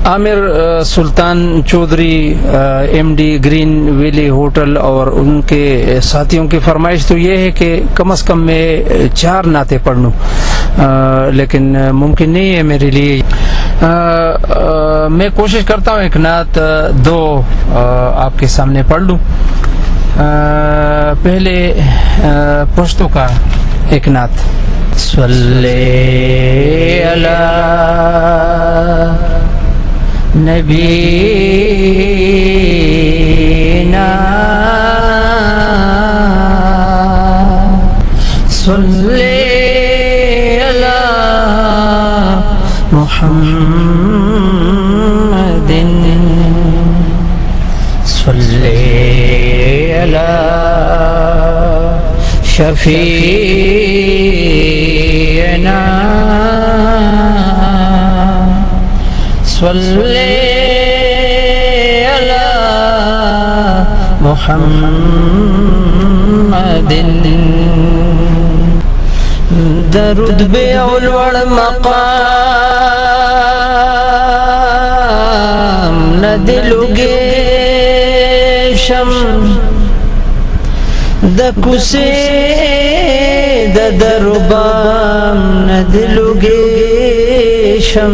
आमिर Sultan Chaudhry MD green valley hotel और उनके साथियों की फरमाइश तो ये है कि कम से कम मैं 4 नाते पढ़ लूँ, लेकिन मुमकिन नहीं है मेरे लिए। मैं कोशिश करता हूँ एक नात 2 आपके सामने पढ़ लूँ। पहले पश्तो का एक नात, सल्ले अला नबीना सल्ले अला मुहम्मदिन सल्ले अला शफीना सल्ले अला मुहम्मदिन। दरूद बेउल वड़ मकाम न दिलुगे शम दकुसे दरुबाम न दिलुगे शम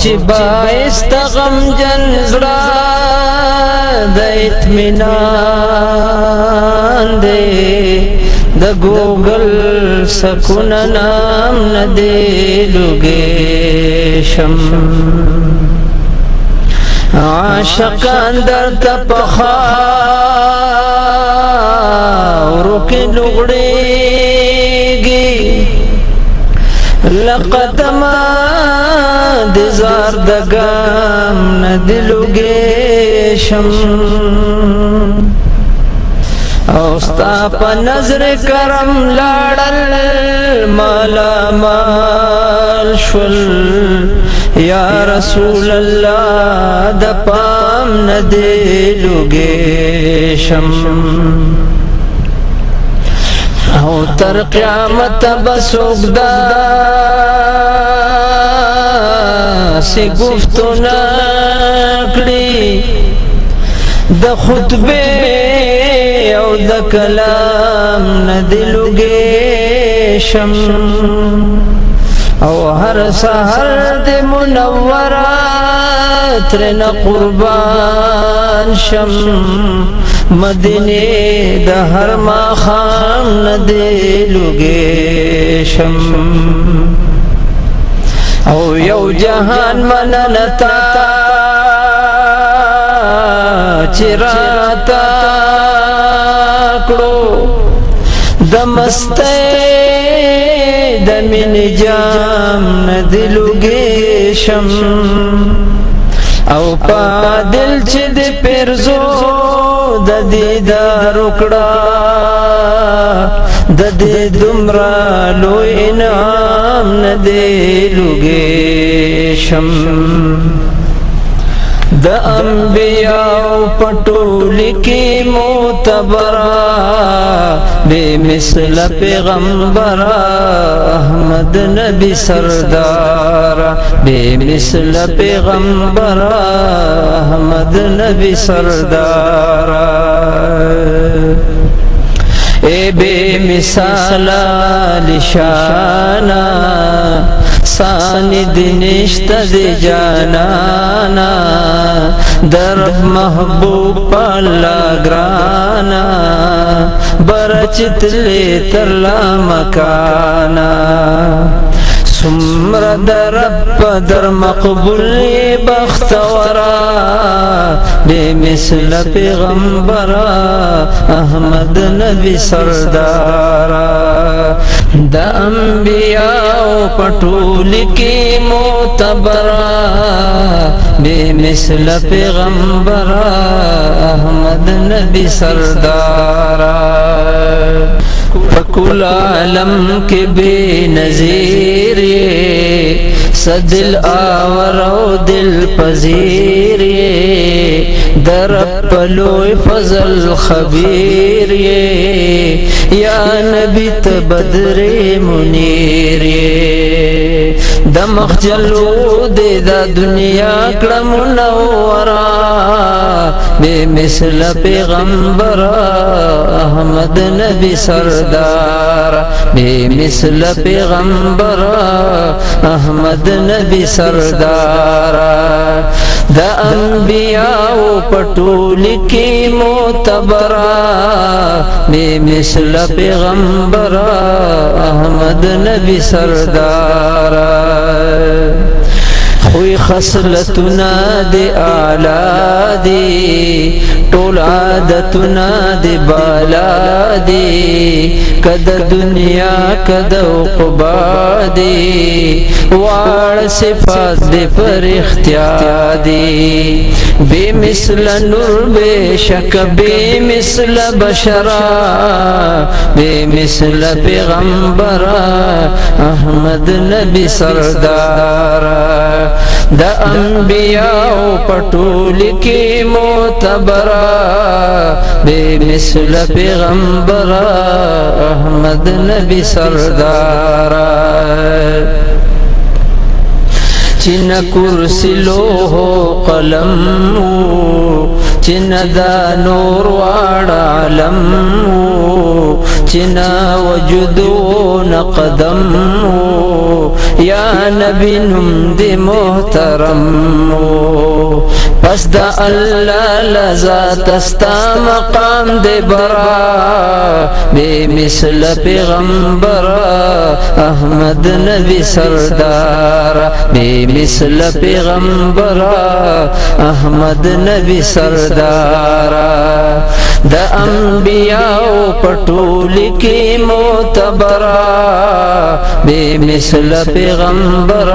चिबाइस्त गमजन ज़रा द इत्मिनान दे द गोगल सकुन नाम न दिलुगे शम आशिक़ अंदर तपखारों के लुगड़ेगी लक़दमा दिजार दगाम न दिलुगे शम औस्ता प नजर करम लाडल माला माल शुल या रसूल अल्लाह दपाम न दिलुगे शम हो तर क़यामत बसुगदा से गुफ्तो नकड़ी द खुतबे औ द कलाम न दिलुगे शम औ हर सहर दे मुनव्वरात न कुर्बान शम मदीने द हर माखाम न दिलुगे शम औ यौ जहान मननता चिराता कड़ो दमस्ते दमिन जाम न दिलुगे शम औ पा दिल चिद पिरजो दीदार उकड़ा ददे दुमरा लो इनाम न दिलुगे शम द अंबिया पटोली की मोतबरा बेमिसल पैगंबरा अहमद नबी सरदारा बेमिसल पैगंबरा अहमद नबी सरदारा ए बेमिसाला लिशाना सानिद निश्त दे जानाना दरब महबूब पाला ग्राना बरचित ले तरला मकाना सुम्र दरब दर मकबूल बख्तवरा बेमिसल पैगंबरा अहमद नबी सरदारा द अंबिया पटोल की मोतबरा बेमिसल पैगंबरा अहमद नबी सरदारा फकुल आलम के बेनज़ीर सदिल आवरो दिल पजीर दर पलोय फजल खबीर या नबी तबदरे मुनीर د مخجلو دې د دنیا کړه منورا بے مثل پیغمبر احمد نبی سردار بے مثل پیغمبر احمد نبی سردار دا انبیاء پټول کی معتبرا بے مثل پیغمبر احمد نبی سردار خوی خصلتنا دی اعلی دی ټول عادتنا دی بالا دی کد دنیا کد عقبا دی واړ صفات دی پر اختیار دی بے مثل نور بے شک بے مثل بشرا بے مثل پیغمبر احمد نبی سردار دا انبیاء پټول کی معتبرا بے مثل پیغمبر احمد نبی سردار چن کرسی لوح قلم چن دا نور واړ علم چن وجود قدم یا نبی نم دی محترم پس دا اللہ لذات استا مقام دی برا بے مثل پیغمبر احمد نبی سردار بے مثل پیغمبر احمد نبی سردار دا انبیاء پټول کی معتبرا بے مثل پیغمبر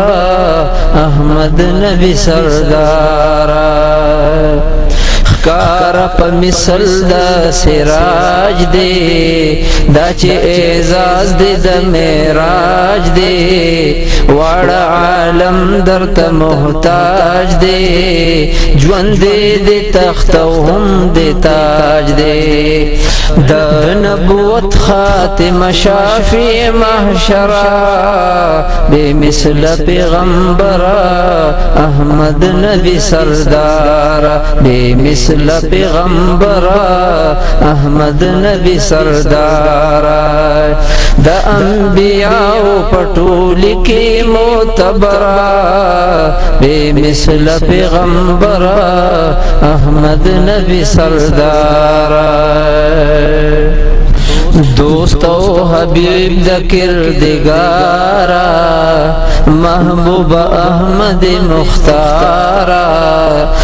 احمد نبی سردار کار په مثل دا سراج دی دا چې اعزاز دی د معراج دی واړ عالم درته محتاج دی ژوند دی تخت او هم دی تاج دی د نبوت خاتم شافی محشرا بے مثل پیغمبر احمد نبی سردار بے مثل پیغمبر احمد نبی سردار دا انبیاء پټول کی معتبرا بے مثل پیغمبر احمد نبی سردار دوست و حبیب ذکر دگارا محبوب احمد مختارا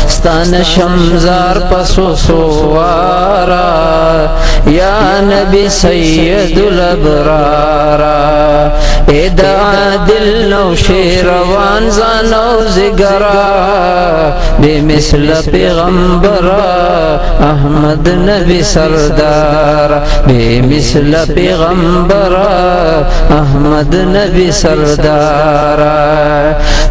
ستان شمزار پسو سوارا یا نبی سید الابرارا اید عادل نو شیروان زانو زگرا بے مثل پیغمبر احمد نبی سردار بے مثل پیغمبر احمد نبی سردار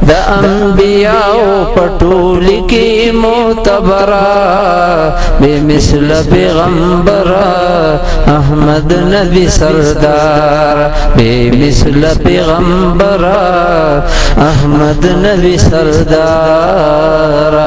دا انبیاء پټول کی معتبرا بے مثل پیغمبر احمد نبی سردار بے مثل پیغمبر احمد نبی سردار